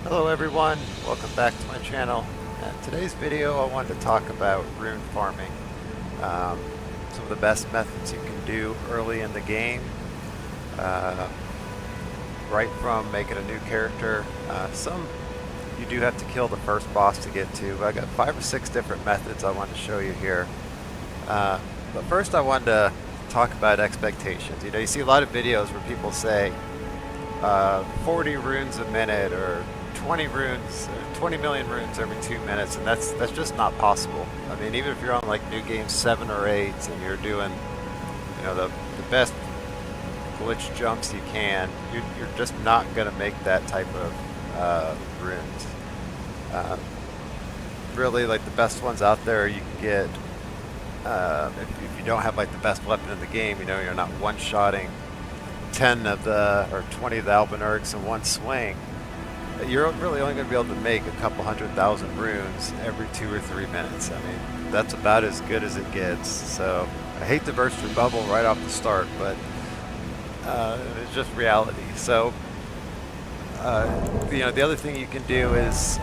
Hello everyone, welcome back to my channel. In today's video I wanted to talk about rune farming. Some of the best methods you can do early in the game. Right from making a new character. Some you do have to kill the first boss to get to. I got 5 or 6 different methods I want to show you here. But first I wanted to talk about expectations. You know, you see a lot of videos where people say 40 runes a minute or 20 runes, 20 million runes every 2 minutes, and that's just not possible. I mean, even if you're on like new game 7 or 8 and you're doing, you know, the best glitch jumps you can, you're just not going to make that type of runes. Really, like the best ones out there, you can get if you don't have like the best weapon in the game. You know, you're not one-shotting 10 of the or 20 of the Albinaurics in one swing. You're really only going to be able to make a couple 100,000 runes every 2 or 3 minutes. I mean, that's about as good as it gets. So I hate to burst your bubble right off the start, but it's just reality. So you know, the other thing you can do is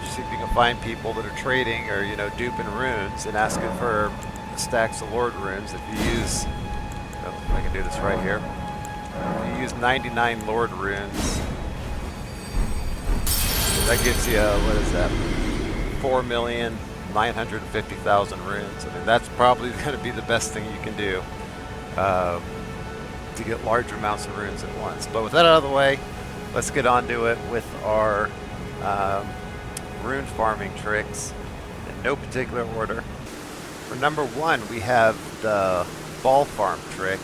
just see if you can find people that are trading or, you know, duping runes and asking for stacks of Lord runes. If you use, oh, I can do this right here. If you use 99 Lord runes, that gives you, what is that, 4,950,000 runes. I mean, that's probably going to be the best thing you can do to get large amounts of runes at once. But with that out of the way, let's get on to it with our rune farming tricks in no particular order. For number 1, we have the ball farm trick.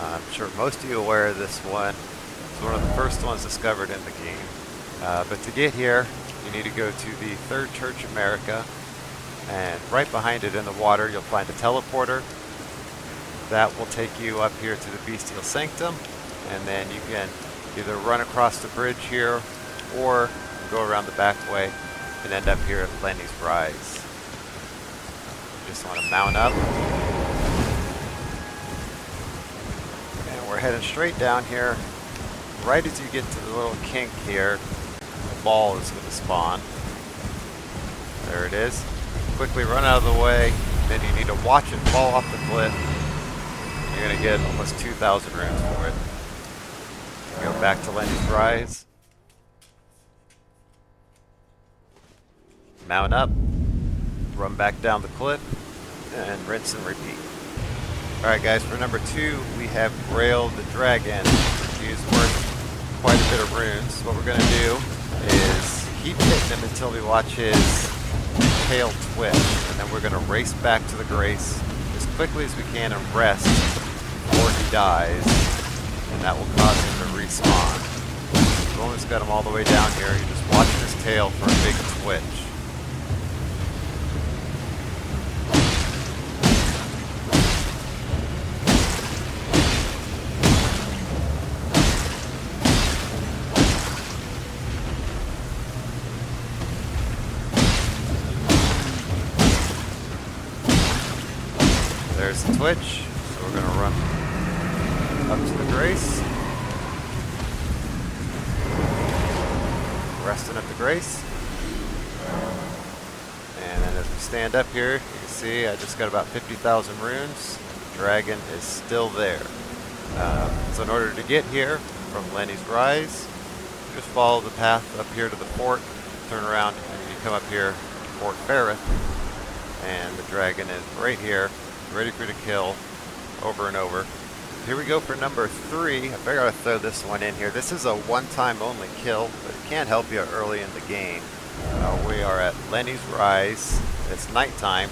I'm sure most of you are aware of this one. It's one of the first ones discovered in the game. But to get here, you need to go to the Third Church America, and right behind it in the water you'll find a teleporter. That will take you up here to the Bestial Sanctum, and then you can either run across the bridge here or go around the back way and end up here at Lenny's Rise. You just want to mount up. And we're heading straight down here. Right as you get to the little kink here, the ball is going to spawn. There it is. Quickly run out of the way, then you need to watch it fall off the cliff. You're going to get almost 2,000 runes for it. Go back to Lenny's Rise. Mount up, run back down the cliff, and rinse and repeat. Alright guys, for number 2, we have Greyoll the Dragon. He's worth quite a bit of runes. What we're going to do is keep hitting him until we watch his tail twitch, and then we're going to race back to the Grace as quickly as we can and rest before he dies, and that will cause him to respawn. We've almost got him all the way down here. You're just watching his tail for a big twitch. There's the twitch, so we're going to run up to the Grace. Resting at the Grace. And then as we stand up here, you can see I just got about 50,000 runes. The dragon is still there. So in order to get here from Lenny's Rise, just follow the path up here to the fort, turn around, and you come up here to Fort Ferreth, and the dragon is right here, ready for you to kill over and over. Here we go for number 3. I figured I'd throw this one in here. This is a one-time only kill, but it can help you early in the game. We are at Lenny's Rise. It's nighttime.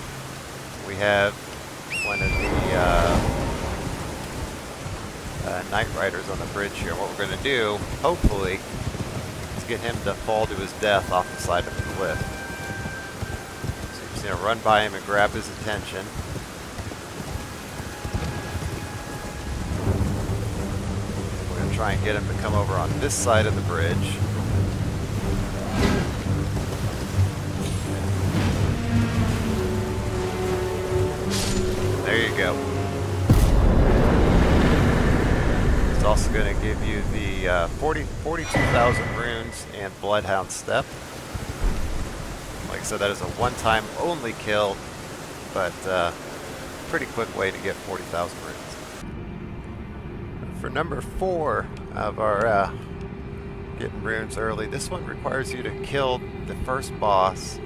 We have one of the Night Riders on the bridge here. What we're going to do, hopefully, is get him to fall to his death off the side of the cliff. So you're just going to run by him and grab his attention. Try and get him to come over on this side of the bridge. There you go. also going to give you the 42,000 runes and Bloodhound Step. Like I said, that is a one-time only kill, but pretty quick way to get 40,000 runes. For number 4 of our getting runes early, this one requires you to kill the first boss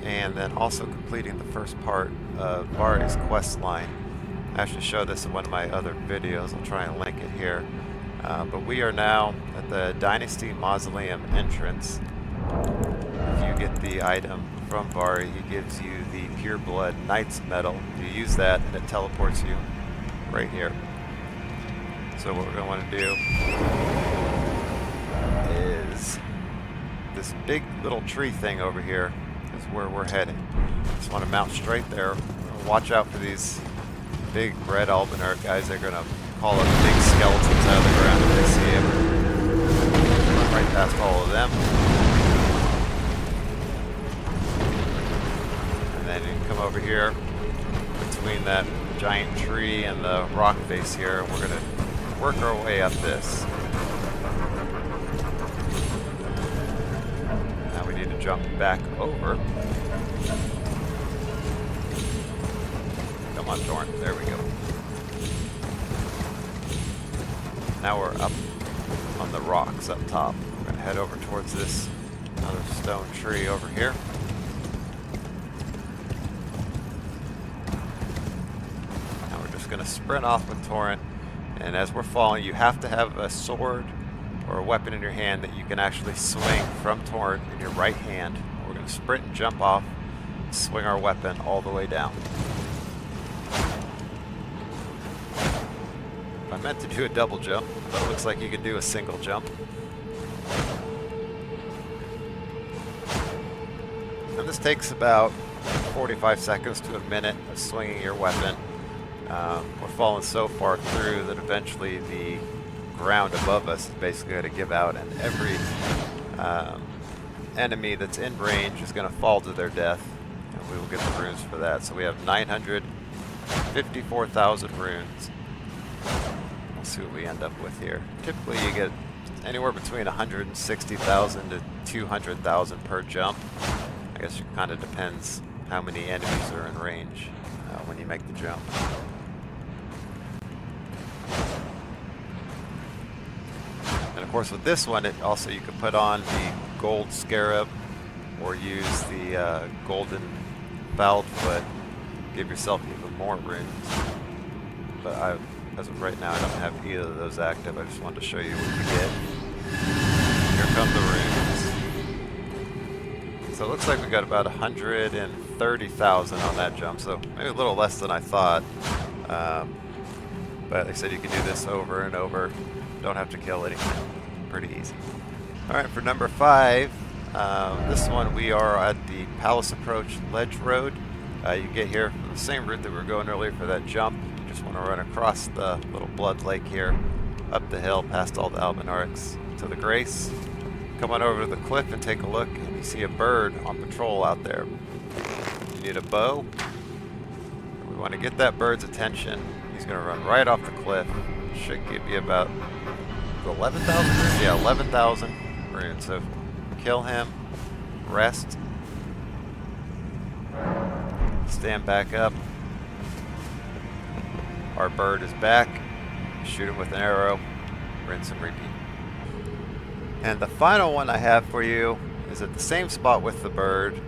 and then also completing the first part of Vari's quest line. I actually showed this in one of my other videos. I'll try and link it here. But we are now at the Dynasty Mausoleum entrance. If you get the item from Vari, he gives you the Pure Blood Knight's Medal. You use that and it teleports you right here. So what we're going to want to do is this big little tree thing over here is where we're heading. Just want to mount straight there. Watch out for these big red Albinauric guys. They're going to call up big skeletons out of the ground if they see him. Run right past all of them. And then you can come over here between that giant tree and the rock face here. We're going to work our way up this. Now we need to jump back over. Come on, Torrent. There we go. Now we're up on the rocks up top. We're going to head over towards this other stone tree over here. Now we're just going to sprint off with Torrent. And as we're falling, you have to have a sword or a weapon in your hand that you can actually swing from Torrent in your right hand. We're going to sprint and jump off, swing our weapon all the way down. I meant to do a double jump, but it looks like you can do a single jump. And this takes about 45 seconds to a minute of swinging your weapon. We're falling so far through that eventually the ground above us is basically going to give out, and every enemy that's in range is going to fall to their death, and we will get the runes for that. So we have 954,000 runes. We'll see what we end up with here. Typically you get anywhere between 160,000 to 200,000 per jump. I guess it kind of depends how many enemies are in range when you make the jump. And of course with this one, it also you can put on the gold scarab or use the golden fouled foot, give yourself even more runes. But as of right now, I don't have either of those active. I just wanted to show you what you get. Here come the runes. So it looks like we got about 130,000 on that jump, so maybe a little less than I thought. But like I said, you can do this over and over. Don't have to kill anything. Pretty easy. Alright, for number 5, this one we are at the Palace Approach Ledge Road. You get here from the same route that we were going earlier for that jump. You just want to run across the little blood lake here, up the hill, past all the Albinaurics to the Grace. Come on over to the cliff and take a look, and you see a bird on patrol out there. You need a bow. We want to get that bird's attention. He's going to run right off the cliff. Should give you about 11,000 runes? Yeah, 11,000 runes. So kill him, rest, stand back up. Our bird is back. Shoot him with an arrow, rinse and repeat. And the final one I have for you is at the same spot with the bird.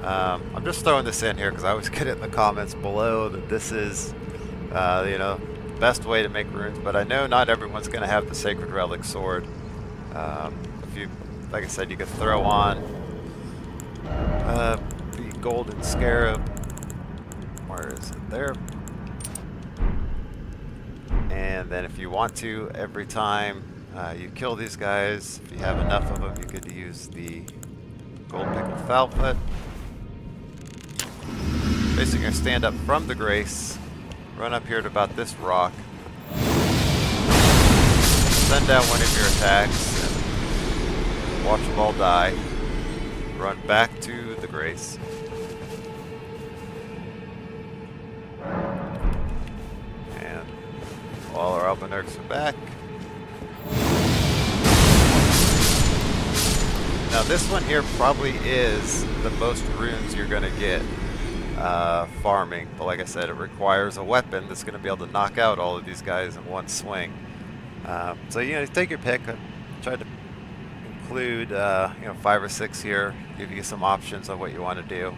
I'm just throwing this in here because I always get it in the comments below that this is, the best way to make runes. But I know not everyone's going to have the Sacred Relic Sword. If you, like I said, you could throw on the Golden Scarab. Where is it? There. And then if you want to, every time you kill these guys, if you have enough of them, you could use the Gold Pickled Foul Foot. Basically, you're going to stand up from the Grace, run up here to about this rock, send out one of your attacks, and watch them all die. Run back to the Grace. And all our Albinaurics are back. Now this one here probably is the most runes you're going to get farming, but like I said, it requires a weapon that's going to be able to knock out all of these guys in one swing. So you know, take your pick. I tried to include you know, 5 or 6 here, give you some options on what you want to do.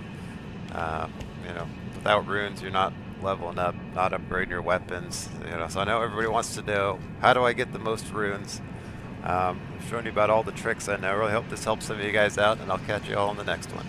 You know, without runes, you're not leveling up, not upgrading your weapons. You know, so I know everybody wants to know, how do I get the most runes? I've shown you about all the tricks I know. I really hope this helps some of you guys out, and I'll catch you all in the next one.